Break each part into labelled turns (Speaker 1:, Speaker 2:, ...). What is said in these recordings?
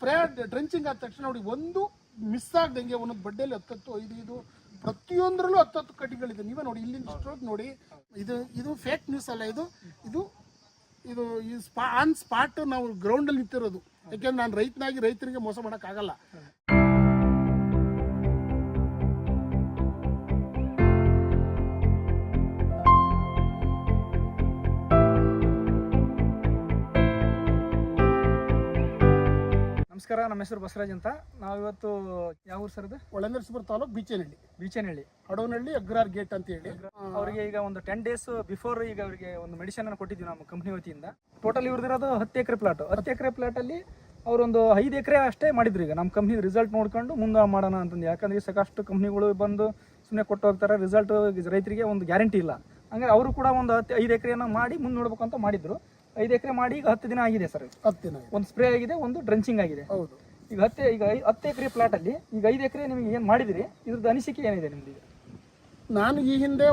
Speaker 1: Spray drenching ಆದ ತಕ್ಷಣ ನೋಡಿ ಒಂದು ಮಿಸ್ ಆಗ್ದಂಗೆ ಒಂದೊಂದು ಬಡ್ಡೆಯಲ್ಲಿ 10-5 ಪ್ರತಿಯೊಂದರಲ್ಲೂ 10 ಕಡ್ಡಿಗಳಿದೆ. ನೀವೇ ನೋಡಿ ಇಲ್ಲಿಂದ ಸ್ಟ್ರೋಕ್ ನೋಡಿ. ಇದು ಫೇಕ್ ನ್ಯೂಸ್ ಅಲ್ಲ, ಇದು ಆನ್ ಸ್ಪಾಟ್ ನಾವು ಗ್ರೌಂಡಲ್ಲಿ ನಿಂತಿರೋದು. ಯಾಕೆಂದ್ರೆ ನಾನು ರೈತನಾಗಿ ರೈತರಿಗೆ ಮೋಸ ಮಾಡೋಕ್ಕಾಗಲ್ಲ.
Speaker 2: ನಮಸ್ಕಾರ, ನಮ್ಮ ಹೆಸರು ಬಸವರಾಜ್ ಅಂತ. ನಾವಿವತ್ತು ಯಾವ ಊರು ಸರ್? ಅದು
Speaker 1: ಒಳನರಸೀಪುರ ತಾಲೂಕು
Speaker 2: ಬೀಚನಹಳ್ಳಿ
Speaker 1: ಹಡವನಹಳ್ಳಿ ಅಗ್ರಾರ್ ಗೇಟ್ ಅಂತ ಹೇಳಿ.
Speaker 2: ಅವರಿಗೆ ಈಗ ಒಂದು 10 days ಬಿಫೋರ್ ಈಗ ಅವರಿಗೆ ಒಂದು ಮೆಡಿಸಿನ್ ಅನ್ನು ಕೊಟ್ಟಿದ್ವಿ ನಮ್ಮ ಕಂಪ್ನಿ ವತಿಯಿಂದ. ಟೋಟಲ್ ಇವ್ರದಿರೋದು 10 ಎಕರೆ ಪ್ಲಾಟ್. 10 ಎಕರೆ ಪ್ಲಾಟ್ ಅಲ್ಲಿ ಅವರೊಂದು 5 ಎಕರೆ ಅಷ್ಟೇ ಮಾಡಿದ್ರು. ಈಗ ನಮ್ಮ ಕಂಪ್ನಿ ರಿಸಲ್ಟ್ ನೋಡ್ಕೊಂಡು ಮುಂದೆ ಮಾಡೋಣ ಅಂತಂದು. ಯಾಕಂದ್ರೆ ಸಾಕಷ್ಟು ಕಂಪ್ನಿಗಳು ಬಂದು ಸುಮ್ಮನೆ ಕೊಟ್ಟು ಹೋಗ್ತಾರೆ, ರಿಸಲ್ಟ್ ರೈತರಿಗೆ ಒಂದು ಗ್ಯಾರಂಟಿ ಇಲ್ಲ. ಹಂಗಾರೆ ಅವರು ಕೂಡ ಒಂದು 5 ಎಕರೆಯನ್ನು ಮಾಡಿ ಮುಂದೆ ನೋಡ್ಬೇಕು ಅಂತ ಮಾಡಿದ್ರು. 5 ಎಕರೆ ಮಾಡಿ ಈಗ 10 ದಿನ ಆಗಿದೆ ಸರ್.
Speaker 1: 10 ದಿನ
Speaker 2: ಒಂದು ಸ್ಪ್ರೇ ಆಗಿದೆ, ಒಂದು ಡ್ರೆಂಚಿಂಗ್ ಆಗಿದೆ.
Speaker 1: ಹೌದು.
Speaker 2: ಈಗ 10 ಎಕರೆ ಪ್ಲಾಟ್ ಅಲ್ಲಿ ಈಗ 5 ಎಕರೆ ನಿಮಗೆ ಏನು ಮಾಡಿದಿರಿ, ಇದ್ರದ್ದು ಅನಿಸಿಕೆ ಏನಿದೆ ನಿಮ್ದು?
Speaker 1: ನಾನು ಈ ಹಿಂದೆ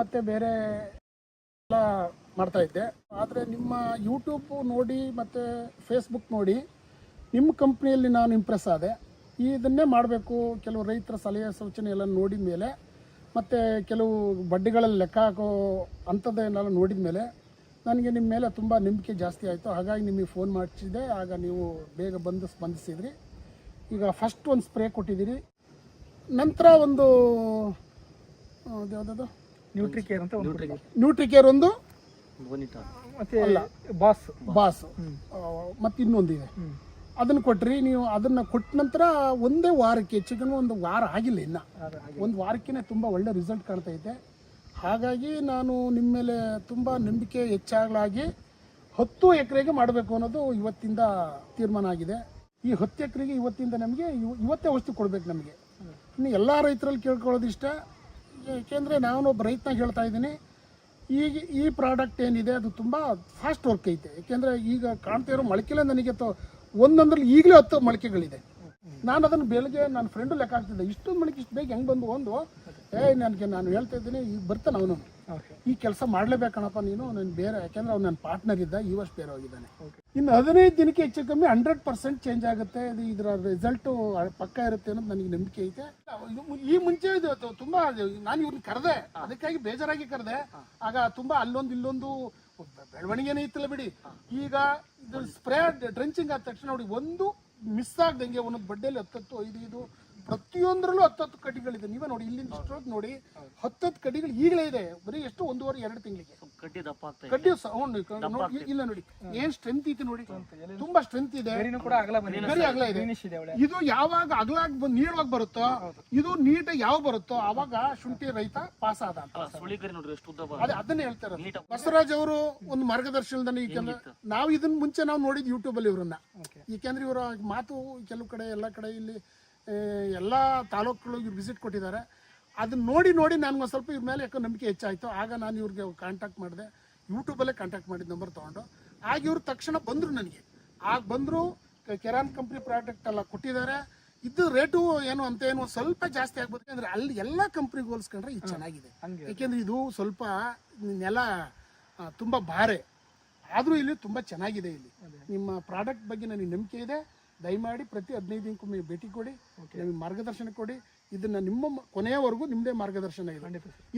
Speaker 1: ಮತ್ತೆ ಬೇರೆ ಎಲ್ಲ ಮಾಡ್ತಾ ಇದ್ದೆ. ಆದರೆ ನಿಮ್ಮ ಯೂಟ್ಯೂಬ್ ನೋಡಿ ಮತ್ತು ಫೇಸ್ಬುಕ್ ನೋಡಿ ನಿಮ್ಮ ಕಂಪ್ನಿಯಲ್ಲಿ ನಾನು ಇಂಪ್ರೆಸ್ ಆದೆ. ಇದನ್ನೇ ಮಾಡಬೇಕು. ಕೆಲವು ರೈತರ ಸಲಹೆ ಸೂಚನೆ ಎಲ್ಲ ನೋಡಿದ ಮೇಲೆ ಮತ್ತು ಕೆಲವು ಬಡ್ಡಿಗಳಲ್ಲಿ ಲೆಕ್ಕ ಹಾಕೋ ಅಂಥದ್ದನ್ನೆಲ್ಲ ನೋಡಿದ ಮೇಲೆ ನನಗೆ ನಿಮ್ಮ ಮೇಲೆ ತುಂಬ ನಂಬಿಕೆ ಜಾಸ್ತಿ ಆಯಿತು. ಹಾಗಾಗಿ ನಿಮಗೆ ಫೋನ್ ಮಾಡಿಸಿದೆ. ಆಗ ನೀವು ಬೇಗ ಬಂದು ಸ್ಪಂದಿಸಿದ್ರಿ. ಈಗ ಫಸ್ಟ್ ಒಂದು ಸ್ಪ್ರೇ ಕೊಟ್ಟಿದ್ದೀರಿ. ನಂತರ ಒಂದು ಯಾವುದದು
Speaker 2: ನ್ಯೂಟ್ರಿಕೇರ್ ಅಂತ
Speaker 1: ನ್ಯೂಟ್ರಿಕೇರ್ ಒಂದು
Speaker 2: ಮತ್ತೆ ಬಾಸ್
Speaker 1: ಮತ್ತು ಇನ್ನೊಂದಿದೆ. ಅದನ್ನು ಕೊಟ್ರಿ ನೀವು. ಅದನ್ನು ಕೊಟ್ಟ ನಂತರ ಒಂದೇ ವಾರಕ್ಕೆ, ಹೆಚ್ಚಿಗೆ ಒಂದು ವಾರ ಆಗಿಲ್ಲ, ಇನ್ನು ಒಂದು ವಾರಕ್ಕೆ ತುಂಬ ಒಳ್ಳೆ ರಿಸಲ್ಟ್ ಕಾಣ್ತಾ ಇದೆ. ಹಾಗಾಗಿ ನಾನು ನಿಮ್ಮ ಮೇಲೆ ತುಂಬ ನಂಬಿಕೆ ಹೆಚ್ಚಾಗಲಾಗಿ 10 ಎಕರೆಗೆ ಮಾಡಬೇಕು ಅನ್ನೋದು ಇವತ್ತಿಂದ ತೀರ್ಮಾನ ಆಗಿದೆ. ಈ 10 ಎಕರೆಗೆ ಇವತ್ತಿಂದ ನಮಗೆ ಇವತ್ತೇ ಔಷಧಿ ಕೊಡಬೇಕು ನಮಗೆ. ಇನ್ನು ಎಲ್ಲ ರೈತರಲ್ಲಿ ಕೇಳ್ಕೊಳ್ಳೋದು ಇಷ್ಟ. ಏಕೆಂದರೆ ನಾನೊಬ್ಬ ರೈತನಾಗ ಹೇಳ್ತಾ ಇದ್ದೀನಿ, ಈಗ ಈ ಪ್ರಾಡಕ್ಟ್ ಏನಿದೆ ಅದು ತುಂಬ ಫಾಸ್ಟ್ ವರ್ಕ್ ಐತೆ. ಯಾಕೆಂದರೆ ಈಗ ಕಾಣ್ತಾ ಇರೋ ಮೊಳಕೆಲೇ ನನಗೆ ಒಂದೊಂದ್ರಲ್ಲಿ ಈಗಲೇ 10 ಮೊಳಕೆಗಳಿದೆ. ನಾನು ಅದನ್ನು ಬೆಳಗ್ಗೆ ನನ್ನ ಫ್ರೆಂಡು ಲೆಕ್ಕ ಹಾಕ್ತಿದ್ದೆ, ಇಷ್ಟೊಂದು ಮೊಳಕೆ ಇಷ್ಟು ಬೇಗ ಹೆಂಗೆ ಬಂದು ನಾನು ಹೇಳ್ತಾ ಇದ್ದೀನಿ, ಈಗ ಬರ್ತಾನೆ ಅವನು, ಈ ಕೆಲಸ ಮಾಡಲೇಬೇಕಣಪ್ಪ ನೀನು, ನಾನು ಬೇರೆ. ಯಾಕೆಂದ್ರೆ ಅವ್ನು ನನ್ನ ಪಾರ್ಟ್ನರ್ ಇದ್ದ, ಈ ವರ್ಷ ಬೇರೆ ಹೋಗಿದ್ದಾನೆ. ಇನ್ನು 15 ದಿನಕ್ಕೆ ಹೆಚ್ಚು ಕಮ್ಮಿ 100% ಚೇಂಜ್ ಆಗುತ್ತೆ. ಇದರ ರಿಸಲ್ಟು ಪಕ್ಕ ಇರುತ್ತೆ ಅನ್ನೋದು ನನಗೆ ನಂಬಿಕೆ ಐತೆ. ಈ ಮುಂಚೆ ಇದು ತುಂಬ ನಾನು ಇವ್ರನ್ನ ಕರೆದೆ, ಅದಕ್ಕಾಗಿ ಬೇಜಾರಾಗಿ ಕರೆದೆ. ಆಗ ತುಂಬ ಅಲ್ಲೊಂದು ಇಲ್ಲೊಂದು ಬೆಳವಣಿಗೆನೇ ಇತ್ತಲ್ಲ ಬಿಡಿ. ಈಗ ಇದು ಸ್ಪ್ರೇ ಡ್ರೆಂಚಿಂಗ್ ಆದ ತಕ್ಷಣ ನೋಡಿ ಒಂದು ಮಿಸ್ ಆಗ್ದಂಗೆ ಒಂದೊಂದು ಬಡ್ಡೆಯಲ್ಲಿ 10-5 ಪ್ರತಿಯೊಂದರಲ್ಲೂ 10 ಕಡ್ಡಿಗಳಿದೆ. ನೀವೇ ನೋಡಿ ಇಲ್ಲಿಂದ ಸ್ಟ್ರೋಕ್ ನೋಡಿ 10 ಕಡ್ಡಿಗಳು ಈಗಲೇ ಇದೆ. ಬರೀ ಎಷ್ಟು 1.5-2 ತಿಂಗಳಿಗೆ ಕಡ್ಡಿ ಇಲ್ಲ ನೋಡಿ ಏನ್ ಸ್ಟ್ರೆಂತ್ ಐತೆ ನೋಡಿ. ತುಂಬಾ ಸ್ಟ್ರೆಂತ್ ಇದೆ, ಗರಿ ಅಗಲ ಇದೆ. ಇದು ಯಾವಾಗ ಅಗಲಾಗಿ ನೀಳವಾಗಿ ಬರುತ್ತೋ, ಇದು ನೀಟಾಗಿ ಯಾವ ಬರುತ್ತೋ ಆವಾಗ ಶುಂಠಿ ರೈತ ಪಾಸ್ ಆದ ಅಂತ. ಅದನ್ನೇ ಹೇಳ್ತಾರೆ ಬಸವರಾಜ್ ಅವರು ಒಂದು ಮಾರ್ಗದರ್ಶನದಲ್ಲಿ. ಯಾಕಂದ್ರೆ ನಾವು ಇದನ್ನ ಮುಂಚೆ ನಾವು ನೋಡಿದ್ ಯೂಟ್ಯೂಬ್ ಅಲ್ಲಿ ಇವ್ರನ್ನ. ಯಾಕೆಂದ್ರೆ ಇವರ ಮಾತು ಕೆಲವು ಕಡೆ ಎಲ್ಲ ಕಡೆ ಇಲ್ಲಿ ಎಲ್ಲ ತಾಲೂಕುಗಳು ಇವ್ರು ವಿಸಿಟ್ ಕೊಟ್ಟಿದ್ದಾರೆ. ಅದನ್ನ ನೋಡಿ ನನಗೊಂದು ಸ್ವಲ್ಪ ಇವ್ರ ಮೇಲೆ ಯಾಕೋ ನಂಬಿಕೆ ಹೆಚ್ಚಾಯಿತು. ಆಗ ನಾನು ಇವ್ರಿಗೆ ಕಾಂಟ್ಯಾಕ್ಟ್ ಮಾಡಿದೆ, ಯೂಟ್ಯೂಬಲ್ಲೇ ಕಾಂಟ್ಯಾಕ್ಟ್ ಮಾಡಿದ ನಂಬರ್ ತೊಗೊಂಡು. ಆಗ ಇವ್ರು ತಕ್ಷಣ ಬಂದರು ನನಗೆ. ಆಗ ಬಂದರು, ಕೆರಾನ್ ಕಂಪ್ನಿ ಪ್ರಾಡಕ್ಟ್ ಎಲ್ಲ ಕೊಟ್ಟಿದ್ದಾರೆ. ಇದು ರೇಟು ಏನು ಅಂತ ಏನು ಸ್ವಲ್ಪ ಜಾಸ್ತಿ ಆಗ್ಬೋದು. ಅಂದರೆ ಅಲ್ಲಿ ಎಲ್ಲ ಕಂಪ್ನಿಗೆ ಹೋಲಿಸ್ಕೊಂಡ್ರೆ ಇದು ಚೆನ್ನಾಗಿದೆ. ಯಾಕೆಂದರೆ ಇದು ಸ್ವಲ್ಪ ನೆಲ ತುಂಬ ಭಾರೆ, ಆದರೂ ಇಲ್ಲಿ ತುಂಬ ಚೆನ್ನಾಗಿದೆ. ಇಲ್ಲಿ ನಿಮ್ಮ ಪ್ರಾಡಕ್ಟ್ ಬಗ್ಗೆ ನನಗೆ ನಂಬಿಕೆ ಇದೆ. ದಯಮಾಡಿ ಪ್ರತಿ 15 ದಿನಕ್ಕೊಮ್ಮೆ ಭೇಟಿ ಕೊಡಿ, ನಿಮಗೆ ಮಾರ್ಗದರ್ಶನ ಕೊಡಿ. ಇದನ್ನ ನಿಮ್ಮ ಕೊನೆಯವರೆಗೂ ನಿಮ್ಮದೇ ಮಾರ್ಗದರ್ಶನ ಇದೆ.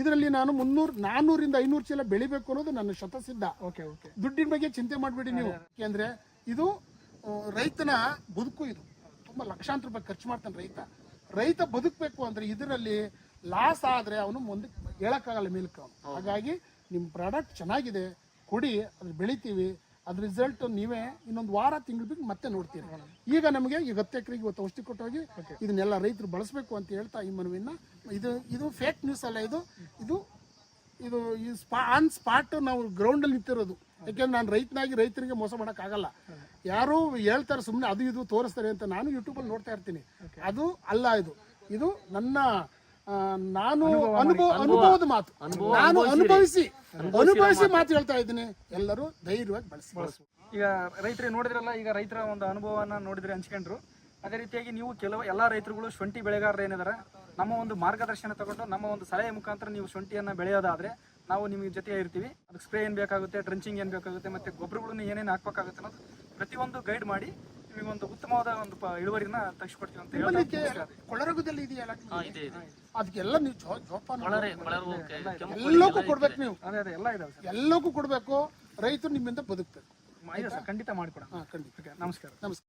Speaker 1: ಇದರಲ್ಲಿ ನಾನು 400-500 ಚೀಲ ಬೆಳಿಬೇಕು ಅನ್ನೋದು ನನ್ನ ಶತಸಿದ್ಧ. ದುಡ್ಡಿನ ಬಗ್ಗೆ ಚಿಂತೆ ಮಾಡಬೇಡಿ ನೀವು. ಯಾಕೆಂದ್ರೆ ಇದು ರೈತನ ಬದುಕು. ಇದು ತುಂಬ ಲಕ್ಷಾಂತರ ರೂಪಾಯಿ ಖರ್ಚು ಮಾಡ್ತಾನೆ ರೈತ ಬದುಕಬೇಕು ಅಂದ್ರೆ ಇದರಲ್ಲಿ ಲಾಸ್ ಆದರೆ ಅವನು ಮುಂದೆ ಹೇಳಕ್ಕಾಗಲ್ಲ ಮೇಲ್ಕ. ಹಾಗಾಗಿ ನಿಮ್ಮ ಪ್ರಾಡಕ್ಟ್ ಚೆನ್ನಾಗಿದೆ, ಕೊಡಿ, ಅದ್ರ ಬೆಳಿತೀವಿ. ಅದ್ರ ರಿಸಲ್ಟ್ ನೀವೇ ಇನ್ನೊಂದು ವಾರ ತಿಂಗಳು ಬಿಟ್ಟು ಮತ್ತೆ ನೋಡ್ತೀರಿ. ಈಗ ನಮಗೆ ಈಗ 10 ಎಕರೆಗೆ ಇವತ್ತು ಔಷಧಿ ಕೊಟ್ಟೋಗಿ ಇದನ್ನೆಲ್ಲ ರೈತರು ಬಳಸಬೇಕು ಅಂತ ಹೇಳ್ತಾ ಈ ಮನವಿನ. ಇದು ಫೇಕ್ ನ್ಯೂಸ್ ಅಲ್ಲ, ಇದು ಆನ್ ಸ್ಪಾಟ್ ನಾವು ಗ್ರೌಂಡಲ್ಲಿ ನಿಂತಿರೋದು. ಯಾಕೆಂದ್ರೆ ನಾನು ರೈತನಾಗಿ ರೈತರಿಗೆ ಮೋಸ ಮಾಡೋಕ್ಕಾಗಲ್ಲ. ಯಾರು ಹೇಳ್ತಾರೆ ಸುಮ್ಮನೆ ಅದು ಇದು ತೋರಿಸ್ತಾರೆ ಅಂತ ನಾನು ಯೂಟ್ಯೂಬಲ್ಲಿ ನೋಡ್ತಾ ಇರ್ತೀನಿ. ಅದು ಅಲ್ಲ, ಇದು ನನ್ನ ನಾನು ಅನುಭವದ ಮಾತು. ನಾನು ಅನುಭವಿಸಿ ಮಾತು ಹೇಳ್ತಾ ಇದ್ದೀನಿ. ಎಲ್ಲರೂ ಧೈರ್ಯವಾಗಿ ಬಳಸಿ.
Speaker 2: ಈಗ ರೈತರು ನೋಡಿದ್ರಲ್ಲ, ಈಗ ರೈತರ ಒಂದು ಅನುಭವನ ನೋಡಿದ್ರೆ ಹಂಚ್ಕೊಂಡ್ರು. ಅದೇ ರೀತಿಯಾಗಿ ನೀವು ಎಲ್ಲ ರೈತರುಗಳು ಶುಂಠಿ ಬೆಳೆಗಾರರು ಏನಿದಾರೆ, ನಮ್ಮ ಒಂದು ಮಾರ್ಗದರ್ಶನ ತಗೊಂಡು ನಮ್ಮ ಒಂದು ಸಲಹೆ ಮುಖಾಂತರ ನೀವು ಶುಂಠಿಯನ್ನು ಬೆಳೆಯೋದಾದ್ರೆ ನಾವು ನಿಮಗೆ ಜೊತೆ ಇರ್ತೀವಿ. ಅದಕ್ಕೆ ಸ್ಪ್ರೇ ಏನು ಬೇಕಾಗುತ್ತೆ, ಡ್ರೆಂಚಿಂಗ್ ಏನು ಬೇಕಾಗುತ್ತೆ, ಮತ್ತೆ ಗೊಬ್ಬರಗಳನ್ನ ಏನೇನು ಹಾಕ್ಬೇಕಾಗುತ್ತೆ ಅನ್ನೋದು ಪ್ರತಿಯೊಂದು ಗೈಡ್ ಮಾಡಿ ನಿಮಗೆ ಒಂದು ಉತ್ತಮವಾದ ಒಂದು ಇಳುವರಿನ ತೆಗೆಸ್ಕೊಡ್ತೀವಿ ಅಂತ
Speaker 1: ನಿಮ್ಮಲ್ಲಿ
Speaker 2: ಹೇಳ್ತಾ
Speaker 1: ಕೊಳರಗದಲ್ಲಿ ಇದೆಯಲ್ಲ
Speaker 3: ಇದೆ ಇದೆ
Speaker 1: ಅದಕ್ಕೆಲ್ಲ ನೀವು ಜೋಪಾನ
Speaker 3: ಬಳರೆ ಬಳರು ಕೆಂಪು
Speaker 1: ಎಲ್ಲಕ್ಕೂ ಕೊಡ್ಬೇಕು ನೀವು,
Speaker 2: ಅದೇ ಅದೇ ಎಲ್ಲ ಇದಾವೆ ಸರ್.
Speaker 1: ಎಲ್ಲಕ್ಕೂ ಕೊಡಬೇಕು. ರೈತರು ನಿಮ್ಮಿಂದ ಬದುಕ್ಬೇಕು.
Speaker 2: ಇದೆ ಸರ್, ಖಂಡಿತ ಮಾಡಿಕೊಡೋಣ.
Speaker 1: ಖಂಡಿತ.
Speaker 2: ನಮಸ್ಕಾರ.
Speaker 1: ನಮಸ್ಕಾರ.